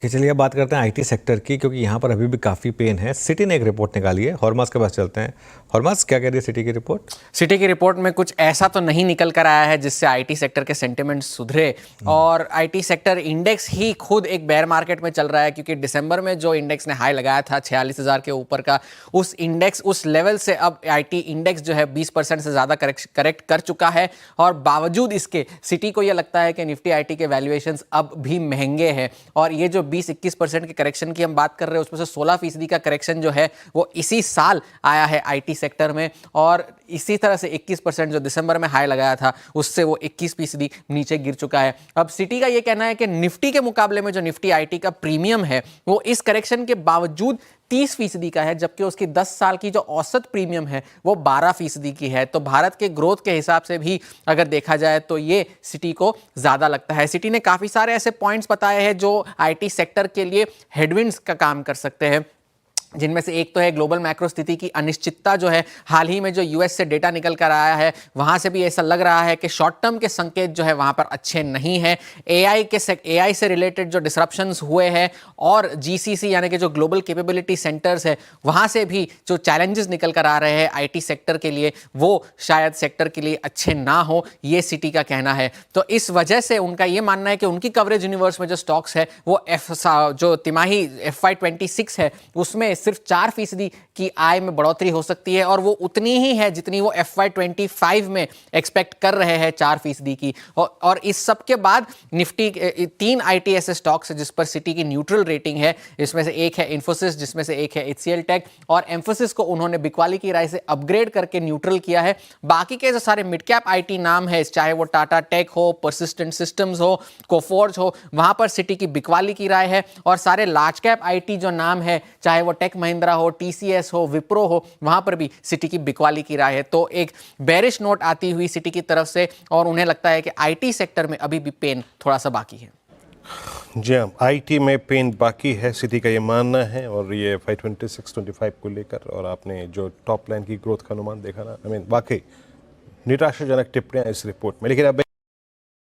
कि चलिए अब बात करते हैं आईटी सेक्टर की, क्योंकि यहाँ पर अभी भी काफ़ी पेन है। सिटी ने एक रिपोर्ट निकाली है, हॉर्मास के पास चलते हैं। हॉर्मास, क्या कह रही है सिटी की रिपोर्ट? सिटी की रिपोर्ट में कुछ ऐसा तो नहीं निकल कर आया है जिससे आईटी सेक्टर के सेंटिमेंट सुधरे, और आईटी सेक्टर इंडेक्स ही खुद एक बेयर मार्केट में चल रहा है, क्योंकि दिसंबर में जो इंडेक्स ने हाई लगाया था 46,000 के ऊपर का, उस इंडेक्स उस लेवल से अब आईटी इंडेक्स जो है 20% से ज़्यादा करेक्ट कर चुका है। और बावजूद इसके सिटी को यह लगता है कि निफ्टी आईटी के वैल्यूएशंस अब भी महंगे हैं, और ये जो 20-21% के करेक्शन की हम बात कर रहे हैं, उसमें से 16% का करेक्शन जो है वो इसी साल आया है आईटी सेक्टर में, और इसी तरह से 21% जो दिसंबर में हाई लगाया था उससे वो 21% नीचे गिर चुका है। अब सिटी का ये कहना है कि निफ्टी के मुकाबले में जो निफ्टी आईटी का प्रीमियम है वो इस करेक्शन के बावजूद 30% का है, जबकि उसकी 10 साल की जो औसत प्रीमियम है वो 12% की है। तो भारत के ग्रोथ के हिसाब से भी अगर देखा जाए तो ये सिटी को ज़्यादा लगता है। सिटी ने काफ़ी सारे ऐसे पॉइंट्स बताए हैं जो आईटी सेक्टर के लिए हेडविंड्स का काम कर सकते हैं, जिनमें से एक तो है ग्लोबल मैक्रो स्थिति की अनिश्चितता जो है। हाल ही में जो यूएस से डेटा निकल कर आया है वहां से भी ऐसा लग रहा है कि शॉर्ट टर्म के संकेत जो है वहां पर अच्छे नहीं है। एआई से रिलेटेड जो डिसरप्शंस हुए हैं, और जीसीसी यानी कि जो ग्लोबल कैपेबिलिटी सेंटर्स है वहां से भी जो चैलेंजेस निकल कर आ रहे हैं आईटी सेक्टर के लिए, वो शायद सेक्टर के लिए अच्छे ना हो, ये सिटी का कहना है। तो इस वजह से उनका ये मानना है कि उनकी कवरेज यूनिवर्स में जो स्टॉक्स है वो जो तिमाही FY26 है उसमें सिर्फ 4% की आय में बढ़ोतरी हो सकती है, और वो उतनी ही है जितनी वो FY25 में एक्सपेक्ट कर रहे हैं, 4% की। और इस सब के बाद निफ्टी 3 आईटी ऐसे स्टॉक्स है जिस पर सिटी की न्यूट्रल रेटिंग है। इसमें से एक है इंफोसिस, जिसमें से एक है HCL टेक, और एम्फोसिस को उन्होंने बिकवाली की राय से अपग्रेड करके न्यूट्रल किया है। बाकी के जो सारे मिड कैप आईटी नाम है, चाहे वो टाटा टेक हो, परसिस्टेंट सिस्टम्स हो, कोफोर्ज हो, वहां पर सिटी की बिकवाली की राय है। और सारे लार्ज कैप आईटी जो नाम है, चाहे वो टेक महिंद्रा हो, TCS हो, विप्रो हो, वहां पर भी सिटी की बिकवाली की राय है। तो एक बेरिश नोट आती हुई सिटी की तरफ से, और उन्हें लगता है कि आईटी सेक्टर में अभी भी पेन थोड़ा सा बाकी है। जी हाँ, आईटी में पेन बाकी है, सिटी का ये मानना है। और ये FY26-25 को लेकर, और आपने जो टॉप लाइन की ग्रोथ का अनुमान देखा ना, वाकई निराशाजनक टिप्पणियां इस रिपोर्ट में। लेकिन अब